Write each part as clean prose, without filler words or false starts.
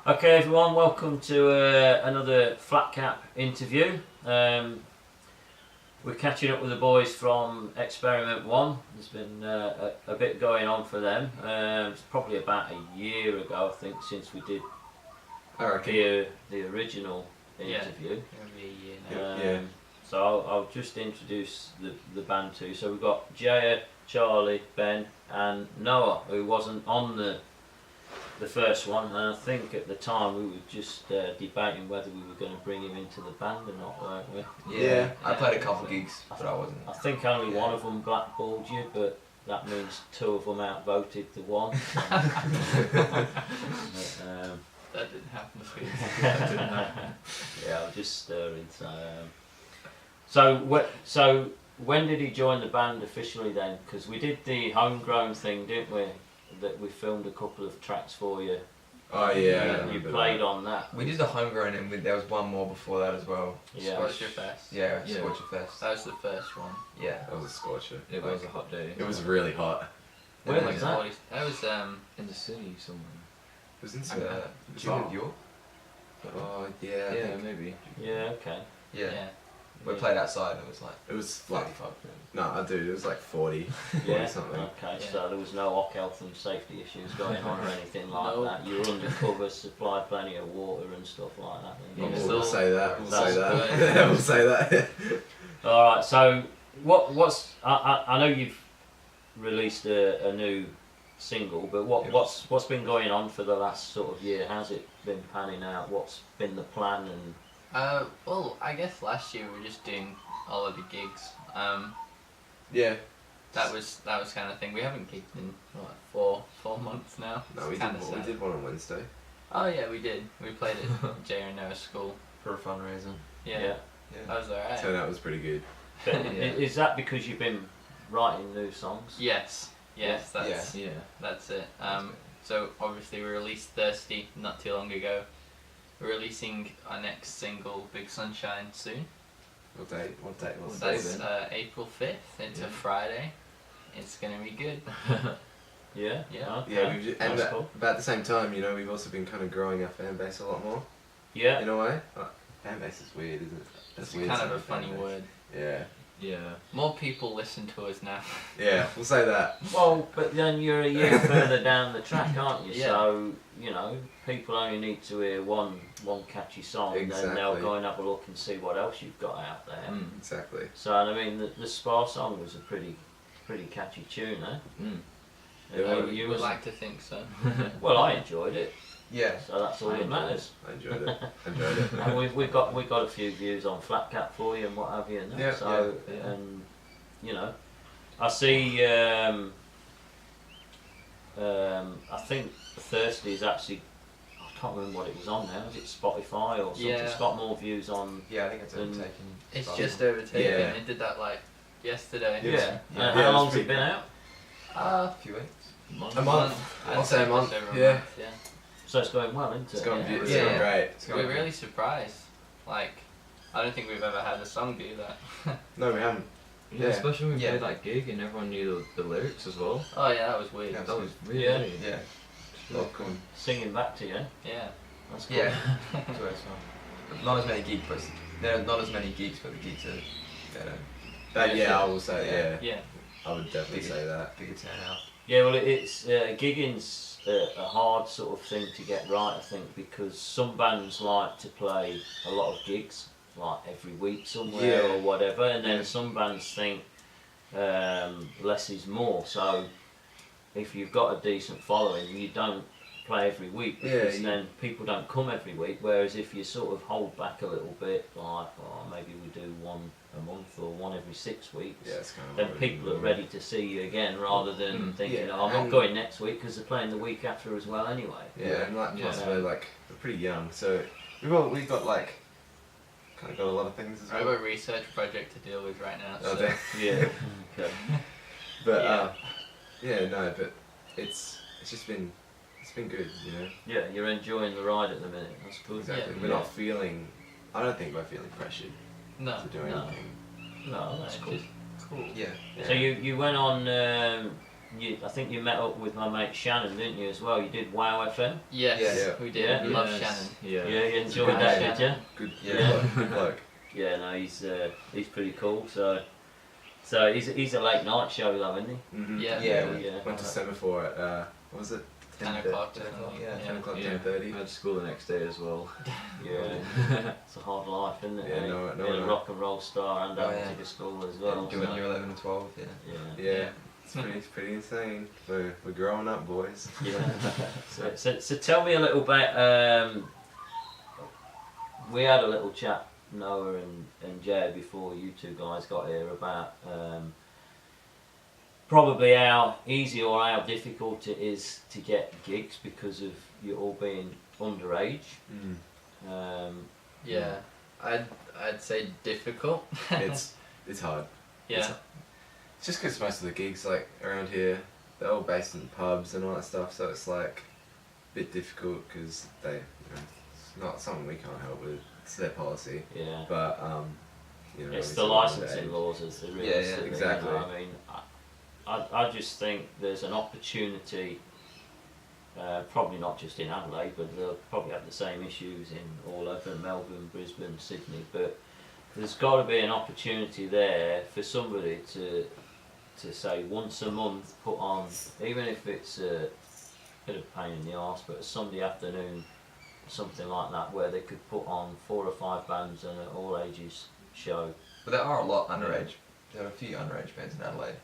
Okay, everyone, welcome to another Flat Cap interview. We're catching up with the boys from Experiment 1. There's been a bit going on for them. It's probably about a year ago, I think, since we did the original interview. So I'll just introduce the band to you. So we've got Jaya, Charlie, Ben and Noah, who wasn't on the first one, and I think at the time we were just debating whether we were going to bring him into the band or not, weren't we? Yeah, I played a couple gigs, but I wasn't. I think only one of them blackballed you, but that means two of them outvoted the one. That didn't happen to me. Yeah, I'm just stirring. So when did he join the band officially then? Because we did the homegrown thing, didn't we? That we filmed a couple of tracks for you. Oh yeah, you played on that. We did the homegrown, and there was one more before that as well. Yeah. Scorcher Fest. Yeah, Scorcher Fest. That was the first one. Yeah, That was a scorcher. It was a hot day. It was really hot. Where was that? That was In the city somewhere. It was in New York. Oh yeah. Yeah, maybe. Yeah, okay. Yeah. We played outside, and it was like It was like 35. no, dude, it was like 40. Yeah, something. okay, Yeah. so there was no OC health and safety issues going on or anything like No. that. You were undercover, supplied plenty of water and stuff like that. Oh, didn't you? we'll say that. We'll That's say that. good. Yeah, we'll say that. Alright, so what's I know you've released a new single, but what's been going on for the last sort of year? How's it been panning out? What's been the plan? And well, I guess last year we were just doing all of the gigs. Yeah. That was kind of thing. We haven't gigged in what, 4 months now. No, we It's kinda did. sad. We did one on Wednesday. Oh yeah, we did. We played at Jay and Noah's school. For a fundraiser. Yeah, that was alright. Turnout was pretty good. but Yeah. is that because you've been writing new songs? Yes, that's Yeah. that's it. So obviously we released Thirsty not too long ago. We're releasing our next single, Big Sunshine, soon. What date? What date was What that? date? That's April 5th. It's a Yeah. Friday. It's gonna be good. Yeah? Yeah. Okay. Yeah, we've just, and That's cool. about the same time, we've also been kind of growing our fan base a lot more. Yeah. In a way. Fan base is weird, isn't it? It's weird kind of saying a funny fan base. word. Yeah. Yeah. More people listen to us now. Yeah, we'll say that. Well, but then you're a year further down the track, aren't you? Yeah. So, people only need to hear one catchy song, and then they'll Exactly. go and have a look and see what else you've got out there. Mm. Exactly. So, I mean, the Spa song was a pretty catchy tune, eh? Mm. You would was- like to think so. Well, I enjoyed it, yeah. so that's all I that enjoyed matters. I enjoyed it. Enjoyed it. And we've got a few views on Flat Cat for you and what have you, and that. Yeah, So, yeah. and I see. I think Thirsty is actually. I can't remember what it was on now. Is it Spotify or something? Yeah. It's got more views on. Yeah, I think it's Then- overtaken. It's Spotify. just overtaken. Yeah. It did that yesterday. Yeah. Yeah. How Yeah, long's it's it been pretty- out? A few weeks. A month. I'd I'll say a month. just over Yeah. month, yeah. So it's going well, isn't it? It's going Yeah. it's Yeah. going great. It's We're really surprised. Like, I don't think we've ever had a song do that. No, we haven't. Yeah, Yeah. especially when we Yeah. played that gig and everyone knew the lyrics as well. Oh yeah, that was weird. Yeah. That was really Yeah. weird. Yeah. Oh, cool. Singing back to you. Yeah. That's cool. Yeah. That's where it's from. Not as many gigs, but there are not as many gigs, but the gigs are better. Yeah, I will say, yeah. Yeah. I would definitely say that. Bigger turnout. Yeah, well, it's gigging's a hard sort of thing to get right, I think, because some bands like to play a lot of gigs, like every week somewhere Yeah. or whatever, and then Yeah. some bands think less is more. So if you've got a decent following, you don't play every week because Yeah, then people don't come every week. Whereas if you sort of hold back a little bit, like maybe we do one a month or one every 6 weeks. Yeah, it's kind of Then what people we are ready to see you again rather than thinking, Yeah, oh, I'm not and- going next week because they're playing the week after as well anyway. Yeah, and like Yeah. plus we're pretty young, so we've got kind of got a lot of things as I have well. a research project to deal with right now. Oh, So. damn. Yeah. Okay. But Yeah. but it's been good, Yeah, you're enjoying the ride at the minute. That's good. Exactly. Yeah. We're not feeling. I don't think we're feeling pressured No. to do no. anything. No, that's it's cool. just cool. Yeah. Yeah. So you went on I think you met up with my mate Shannon, didn't you, as well? You did Wow FM. Yes, Yeah. we did. Yeah. Love Yes. Shannon. Yeah. Yeah, you enjoyed Wow that, Shannon. did you? Good, Yeah. good bloke. Yeah, no, he's pretty cool. So he's a late night show though, isn't he? Mm-hmm. Yeah. Yeah. Went to Semaphore at what was it? 10 o'clock. 10 o'clock, Yeah. 10 10 o'clock, Yeah. 10:30. I had school the next day as well. Yeah. It's a hard life, isn't it? Yeah, eh? no, Being a no. rock and roll star and Oh, having yeah. to go to school as Yeah, well. doing so, year 11 and 12, yeah. yeah. Yeah, it's pretty insane. We're growing up, boys. Yeah. so tell me a little bit. We had a little chat, Noah and Jay, before you two guys got here about probably how easy or how difficult it is to get gigs because of you all being underage. Yeah. I'd say difficult. It's hard. Yeah. It's just because most of the gigs like around here, they're all based in pubs and all that stuff, so it's like a bit difficult because it's not something we can't help with. It's their policy, Yeah. but It's obviously the licensing underage. laws as the real Yeah, silly, exactly. You know? I mean, I just think there's an opportunity. Probably not just in Adelaide, but they'll probably have the same issues in all over Melbourne, Brisbane, Sydney. But there's got to be an opportunity there for somebody to say once a month put on, even if it's a bit of pain in the arse, but a Sunday afternoon, something like that, where they could put on 4 or 5 bands and an all ages show. But there are a lot underage. There are a few underage bands in Adelaide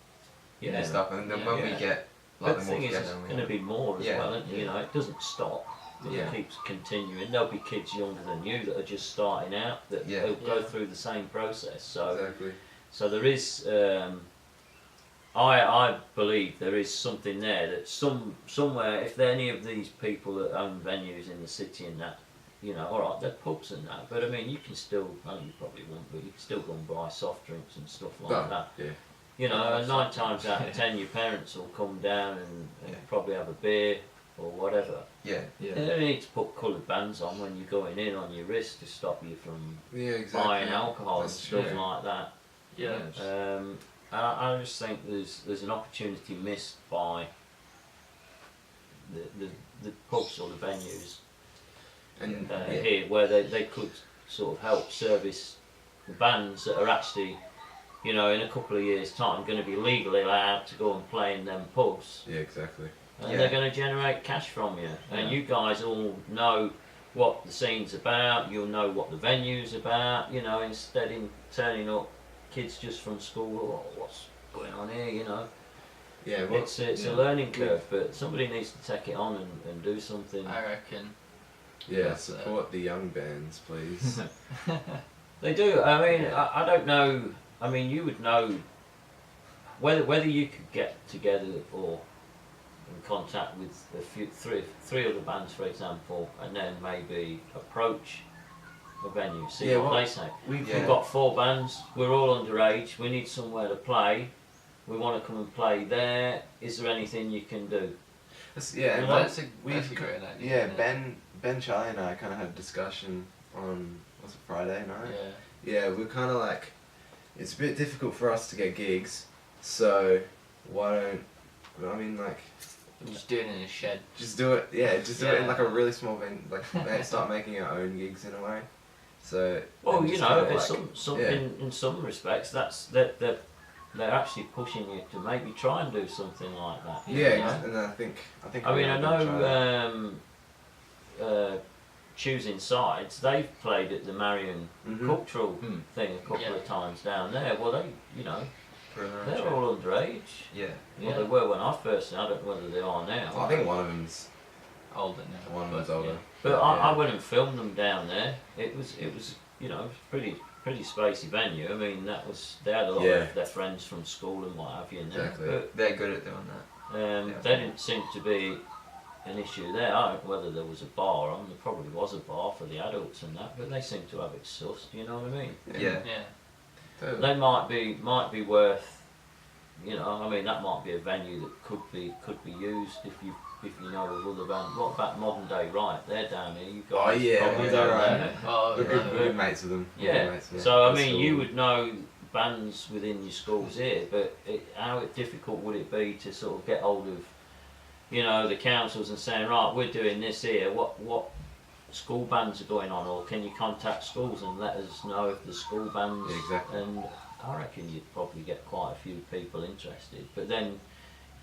and stuff, and then when we Yeah. get But like the the more thing is, together, it's we going to be more as Yeah, well, isn't it? You yeah. know, it doesn't stop. It Yeah. keeps continuing. There'll be kids younger than you that are just starting out that Yeah. will go Yeah. through the same process. So, Exactly. so there is. I believe there is something there that somewhere, if any of these people that own venues in the city and that, you know, all right, they're pubs and that, but I mean, you can still. Well, you probably won't, but you can still go and buy soft drinks and stuff like Oh, that. yeah. You know, Oh, and 9 times out of 10, your parents will come down and Yeah. probably have a beer or whatever. Yeah. You Yeah. don't need to put coloured bands on when you're going in on your wrist to stop you from Yeah, exactly. buying alcohol That's and stuff true. like that. Yeah. I just think there's an opportunity missed by the pubs or the venues And here where they could sort of help service the bands that are actually, you know, in a couple of years' time going to be legally allowed to go and play in them pubs. Yeah, exactly. And Yeah. they're going to generate cash from you. And Yeah. you guys all know what the scene's about, you'll know what the venue's about, you know, instead of turning up kids just from school, oh, what's going on here, you know. Yeah, well, It's yeah. a learning curve, but somebody needs to take it on and do something. I reckon. yeah, that's, support the young bands, please. They do. I mean, Yeah. I don't know. I mean, you would know whether you could get together or in contact with a few, three other bands, for example, and then maybe approach a venue, see Yeah, what well, they say. We've Yeah. We've got 4 bands. We're all underage. We need somewhere to play. We want to come and play there. Is there anything you can do? yeah, and Well, That's a great idea. yeah, isn't it? Ben, Charlie, and I kind of had a discussion on was it Friday night? Yeah. Yeah, we're kind of like, it's a bit difficult for us to get gigs, so why don't, I mean, like, Just do it in a shed. just do it, just do it in Yeah. like a really small venue, like start making our own gigs in a way. So, Well, and you just know, kind of some yeah. in some respects, that's that they're actually pushing you to maybe try and do something like that. you yeah, know? and I think I mean, we're I gonna try that. know Choosing Sides, they've played at the Marion Mhm. Cultural Hmm. thing a couple Yeah. of times down there. Well, they, you know, for an they're underage. all underage. Yeah. Well, Yeah. they were when I first, I don't know whether they are now. I think one of them's Older now. one of them's but, older. Yeah. But I Yeah. went and filmed them down there. It was you know, pretty spacey venue. I mean, they had a lot Yeah. of their friends from school and what have you in there. Exactly. They're good at doing that. But Yeah. there didn't seem to be an issue there. I don't know whether there was a bar on. There probably was a bar for the adults and that, but they seem to have it sussed. You know what I mean? Yeah. Yeah. Totally. They might be worth. You know, I mean, that might be a venue that could be used if you know of other bands. What about Modern Day Right? They're down here. You guys Oh, yeah, probably yeah, know right. them. Oh, We're good yeah. mates with them. We're good Yeah. mates with them. So I That's mean, all. you would know bands within your schools here, but how difficult would it be to sort of get hold of, you know, the councils and saying, right, we're doing this here, what school bands are going on, or can you contact schools and let us know if the school bands, Yeah, exactly. and I reckon you'd probably get quite a few people interested, but then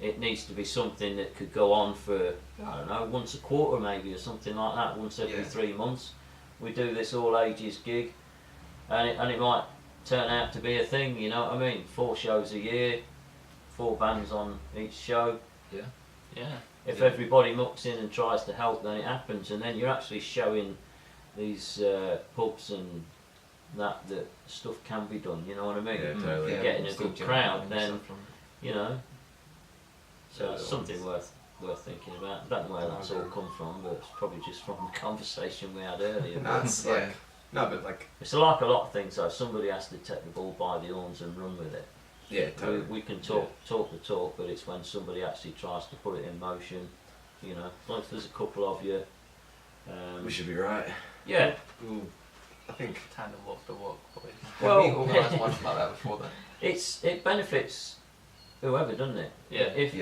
it needs to be something that could go on for, I don't know, once a quarter maybe, or something like that, once every 3 months. We do this all ages gig, and it might turn out to be a thing, you know what I mean? 4 shows a year, 4 bands on each show. Yeah. If everybody mucks in and tries to help, then it happens, and then you're actually showing these pubs and that stuff can be done, you know what I mean? Yeah, totally. If you're getting a Still good generating crowd, then, stuff from- you know, so Yeah, it's something worth thinking about. I don't know where that's all come from, but it's probably just from the conversation we had earlier. But That's Yeah. like, no, but like, it's like a lot of things though, somebody has to take the ball by the horns and run with it. yeah, totally. We can talk the talk, but it's when somebody actually tries to put it in motion, you know. Like if there's a couple of you. We should be right. Yeah. I think. Time to walk the walk, boys. Well- Have we organised one like that before then? It benefits whoever, doesn't it? Yeah. If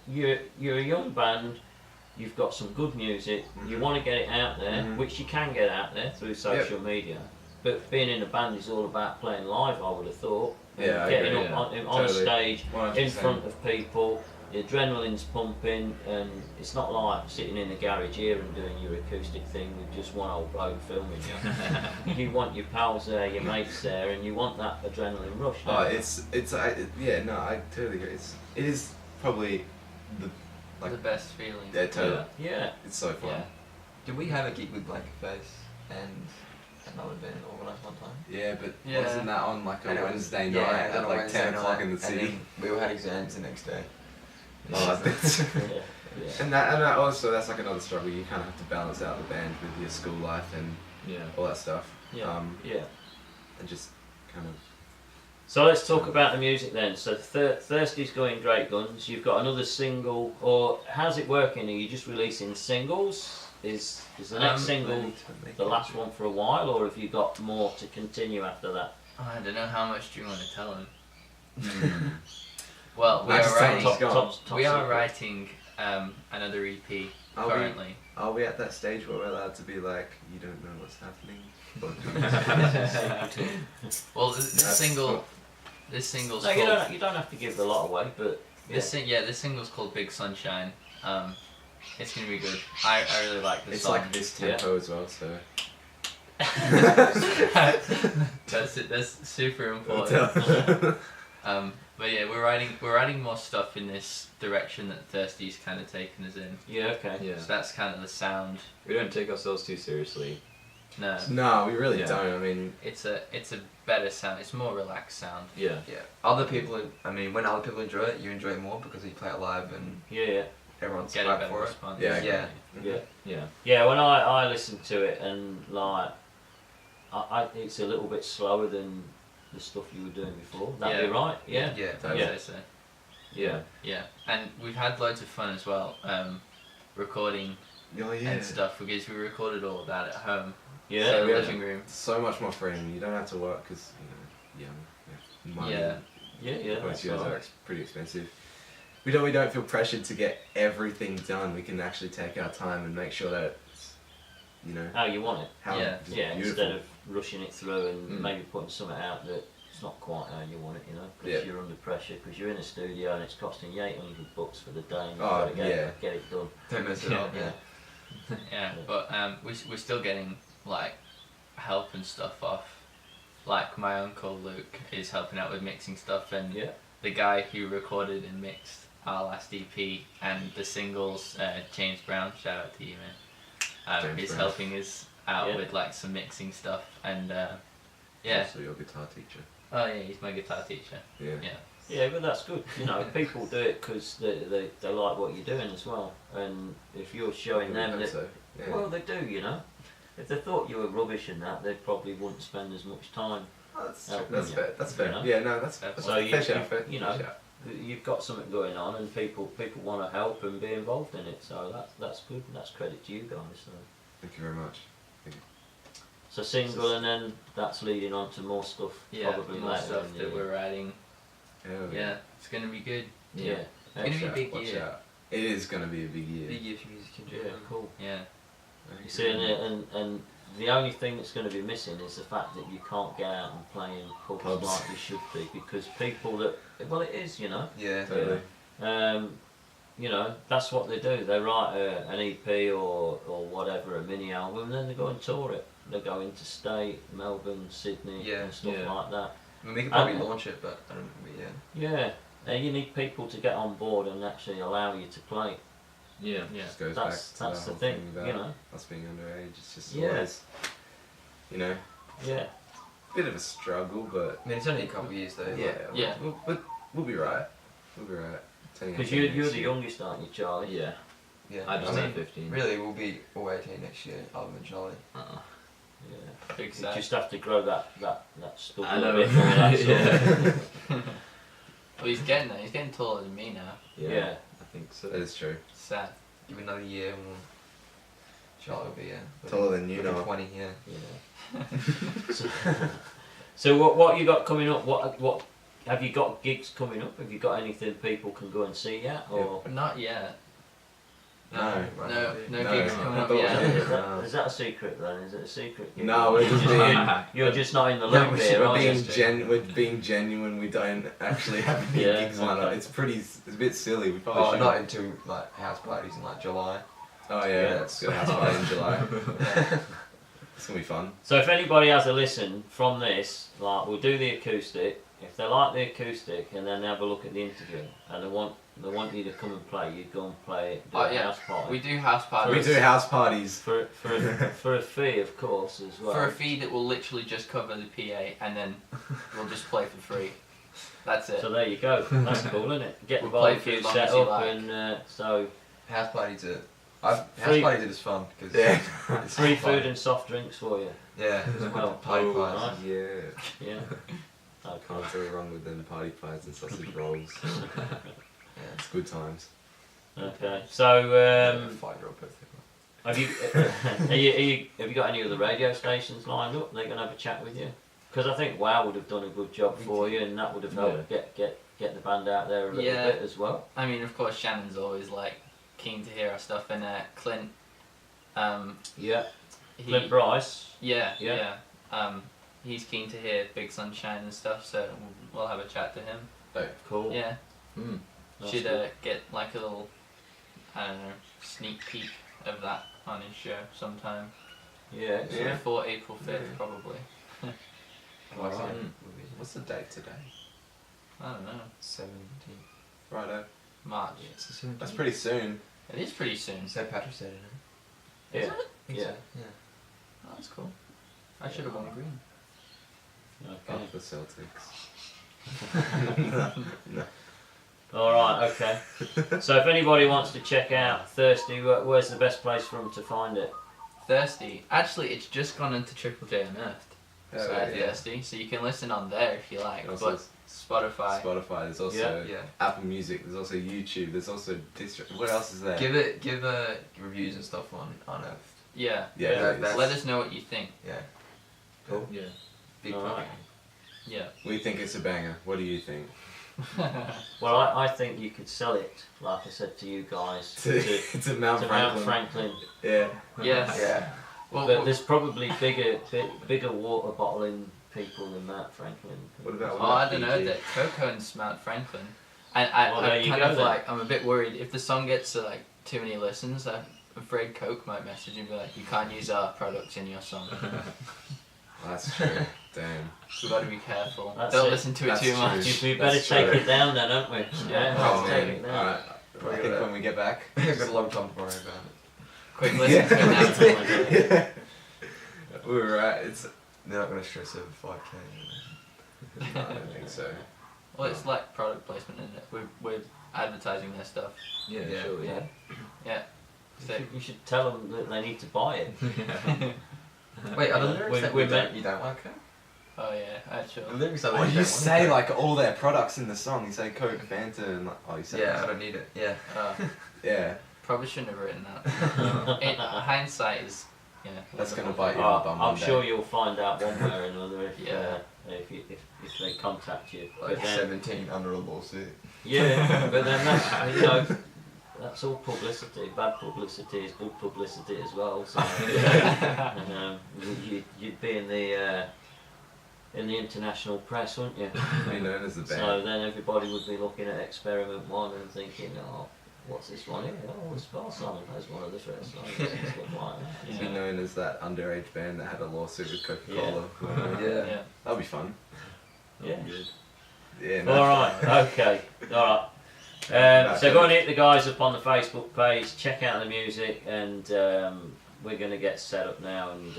you're a young band, you've got some good music, you Mhm. want to get it out there, Mhm. which you can get out there through social media. But being in a band is all about playing live, I would have thought. And Yeah, I getting agree, up yeah. on a Totally. stage 100%. in front of people, the adrenaline's pumping, and it's not like sitting in the garage here and doing your acoustic thing with just one old bloke filming you. You want your pals there, your mates there, and you want that adrenaline rush. Oh, don't you? yeah, no, I totally agree. It is probably the, like, the best feeling. yeah, totally. Yeah. It's so fun. Yeah. Did we have a gig with Blanket Face and another band organised one time? Yeah, but Yeah. wasn't that on like a And it was- Wednesday yeah, night and then at on like Wednesday 10 o'clock night, in the and city? then we all had exams the next day. Oh, that's, Yeah. Yeah. and that also, that's like another struggle. You kind of have to balance out the band with your school life and Yeah. all that stuff. Yeah. Yeah. And just kind of. So let's talk about the music then. So Thirsty's going great guns. You've got another single, or how's it working? Are you just releasing singles? Is the next single the last one for a while, or have you got more to continue after that? I don't know how much do you want to tell him. Well, we That's are writing. top- top We are secret. writing another EP Are we- currently. Are we at that stage where we're allowed to be like, you don't know what's happening? Well, this That's single, cool. this single's No, called. you don't have to give a lot away, but This single's called Big Sunshine. It's gonna be good. I really like this It's song. like this tempo as well, so. That's super important. But yeah, we're writing more stuff in this direction that Thirsty's kind of taken us in. yeah, okay. Yeah. So that's kind of the sound. We don't take ourselves too seriously. No, No, we really Yeah. don't. I mean, it's a better sound. It's more relaxed sound. Yeah. Yeah. Other people, I mean, when other people enjoy it, you enjoy it more because you play it live and Yeah, everyone's Get a hyped better for it. response. Yeah. yeah. Yeah. Yeah, when I listen to it and like, it's a little bit slower than the stuff you were doing before. That'd be Yeah. right. Yeah. Yeah. I'd Yeah. say so. Yeah. Yeah, and we've had loads of fun as well, recording oh yeah. and stuff because we recorded all of that at home. Yeah. so we have- living room. So much more freedom. You don't have to work because, money. Yeah. Yeah. Home That's studios right. are pretty expensive. We don't feel pressured to get everything done. We can actually take our time and make sure that it's, How you want it. how Yeah. just Yeah, beautiful. instead of rushing it through and Mm. maybe putting something out that it's not quite how you want it, you know, because Yeah. you're under pressure, because you're in a studio and it's costing you 800 bucks for the day and you've Oh, got to get it done. Don't mess it up. Yeah. Yeah, but we're still getting like help and stuff off. Like my uncle Luke is helping out with mixing stuff, and Yeah. the guy who recorded and mixed our last EP and the singles, James Brown, shout out to you, man. James He's Brown. helping us out Yeah. with like some mixing stuff, and yeah. Also your guitar teacher. Oh yeah, he's my guitar teacher. Yeah. Yeah. Yeah, but that's good. You know, people do it because they like what you're doing as well. And if you're showing I them hope that, so. Yeah. well, they do, you know. If they thought you were rubbish in that, they probably wouldn't spend as much time. Oh, that's helping that's you, fair. That's fair. you know? Yeah, no, that's So So you, fair shout, you, fair- you fair know, shout. you've got something going on, and people want to help and be involved in it. So that's good. That's credit to you guys. So. Thank you very much. So single, and then that's leading on to more stuff. Yeah, probably more later stuff in the that year. we're writing. Hell Yeah, it's gonna be good. Yeah. It's gonna be a Excellent. big Watch year. out. It is gonna be a big year. Big year for music in Yeah, general. cool. Yeah. You see, and the only thing that's going to be missing is the fact that you can't get out and play in pubs, Pubs. like you should be, because people that, well, it is, you know. Yeah. Totally. You know, that's what they do. They write an EP or whatever, a mini album, and then they go and tour it. They go interstate, Melbourne, Sydney, Yeah. and stuff Yeah. like that. I mean, we could probably And- launch it, but I don't know. Yeah. Yeah, and you need people to get on board and actually allow you to play. Yeah. Yeah. Just goes That's- back to that's the the whole thing, about you know. us being underage. It's just Yeah. always, you know, Yeah, a bit of a struggle, but I mean, it's only a couple of years though. yeah, Yeah. we'll be right. We'll be right. because you're the youngest, aren't you, Charlie? Yeah. Yeah. I just mean, turned 15. really, we'll be all 18 next year, other than Charlie. Uh-uh. Yeah. Big You sad. just have to grow that stubble I a know. bit more. That's all. Yeah. Well, he's getting there. He's getting taller than me now. Yeah. I think so. That is true. Sad. Give it another year, and Charlie will be Taller than you looking now. 20. Yeah. Yeah. so what you got coming up? What have you got gigs coming up? Have you got anything people can go and see yet? Or But not yet. No. Right. No No, gigs no, coming I up thought- yet. is that a secret then? Is it a secret gig? No, we're just being You're just not in the No, loop we here, should- are we're you? being we're being genuine. We don't actually have any Yeah, gigs lined up. okay. It's a bit silly. We probably Oh, should. not until like house parties in like July. Oh yeah, Yeah, it's got a house party in July. Yeah. It's gonna be fun. So if anybody has a listen from this, like we'll do the acoustic. If they like the acoustic and then they have a look at the interview and they want you to come and play, you go and play do Oh, a yeah. house party. We do house We parties do house parties. for a fee, of course, as well. for a fee that will literally just cover the PA, and then we'll just play for free. That's it. So there you go. That's cool, isn't it? Get the We'll play for barbecue as long set as you up, like. and so House parties are. House Free- parties are just fun because Yeah. it's free fun. food and soft drinks for you. Yeah, there's Well, party oh, pies. nice. Yeah. Yeah. Okay. Can't go wrong with them party pies and sausage rolls. Yeah. It's good times. Okay. So 5-year-old birthday. have you have you got any other radio stations lined up? They're gonna have a chat with you because I think WoW would have done a good job for you, and that would have helped get the band out there a little Yeah. bit as well. I mean, of course, Shannon's always like keen to hear our stuff, and Clint. Yeah. He, Clint Bryce. Yeah, Yeah. yeah. He's keen to hear Big Sunshine and stuff, so we'll have a chat to him. Cool. Yeah. Mm. That's Should good. get like a little, I don't know, sneak peek of that on his show sometime. Yeah. So Yeah. before April 5th, Yeah. probably. Alright. Mm. What's the date today? I don't know. 17. Righto. March. It's the 17th. That's pretty soon. It is pretty soon. St. Patrick's Day, isn't it? Yeah. Think Yeah. so, Yeah. Oh, that's cool. I should have worn green. Okay. Up the Celtics. All right. Okay. So if anybody wants to check out Thirsty, where's the best place for them to find it? Thirsty. Actually, it's just gone into Triple J Unearthed. Oh, So yeah. Thirsty. So you can listen on there if you like. And also But Spotify. Spotify. There's also Yeah. Yeah. Apple Music. There's also YouTube. There's also What else is there? Give reviews and stuff on Unearthed. Yeah. Yeah, Yeah, please. that's- Let us know what you think. Yeah. Cool. Yeah. Big Alright. fucking. Yeah. We think it's a banger. What do you think? Well, I think you could sell it, like I said to you guys, to Mount to Franklin. Mount Franklin. Yeah. Yes. Yeah. Well, But there's probably bigger water bottling people than Mount Franklin. What about oh, I don't know. Fiji? That Coco and Mount Franklin. And Well, there I'm you kind go of then. like, I'm a bit worried if the song gets to like too many listens. I'm afraid Coke might message and be like, you can't use our products in your song. That's true. Damn. So we've got to be careful. That's Don't it. listen to it That's too true. much. We better That's take true. it down then, don't we? Yeah, Oh, let's take man. it down. Alright. I think when we get back. We've got a long time to worry about Quick listen to it now. Yeah. We were right. It's. it. They're not going to stress over 5K. No, I don't think so. Well, it's like product placement, isn't it? We're advertising their stuff. Yeah, Yeah. sure. Yeah. Yeah. So, You should tell them that they need to buy it. Wait, are the lyrics We- that we you meant- don't, you don't like it? oh yeah, actually. The lyrics are Oh, that you don't say want like all their products in the song. You say Coke, Fanta, and like, oh, you it. say Yeah, I don't need it. Yeah. Uh, yeah. probably shouldn't have written that. In hindsight is Yeah. That's gonna bite you in the Oh, bum I'm one day. sure you'll find out one way or another if Yeah. if they contact you. Like But then, 17 under a lawsuit. yeah, but then that's, you know, that's all publicity. Bad publicity is good publicity as well. So you'd be in the international press, wouldn't you? Be known as the band. So then everybody would be looking at Experiment 1 and thinking, oh, what's this one here? Oh, it's Sparsan as one of the first songs. Stuff like that. Be known as that underage band that had a lawsuit with Coca-Cola. Yeah. Yeah. That'll be fun. Yeah. Yeah. No. Alright, okay. Alright. So go and hit the guys up on the Facebook page, check out the music, and we're going to get set up now and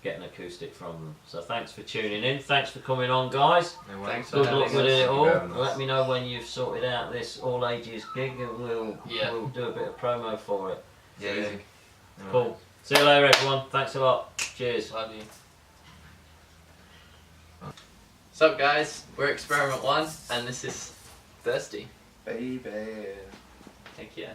get an acoustic from them. So thanks for tuning in. Thanks for coming on, guys. No worries. Thanks for Good having luck us. with it Thank you all. for having us. Let me know when you've sorted out this all ages gig, and we'll do a bit of promo for it. Yeah, easy. Cool. See you later, everyone. Thanks a lot. Cheers. Love you. What's up, guys? We're Experiment 1, and this is Thirsty. Baby. Thank you.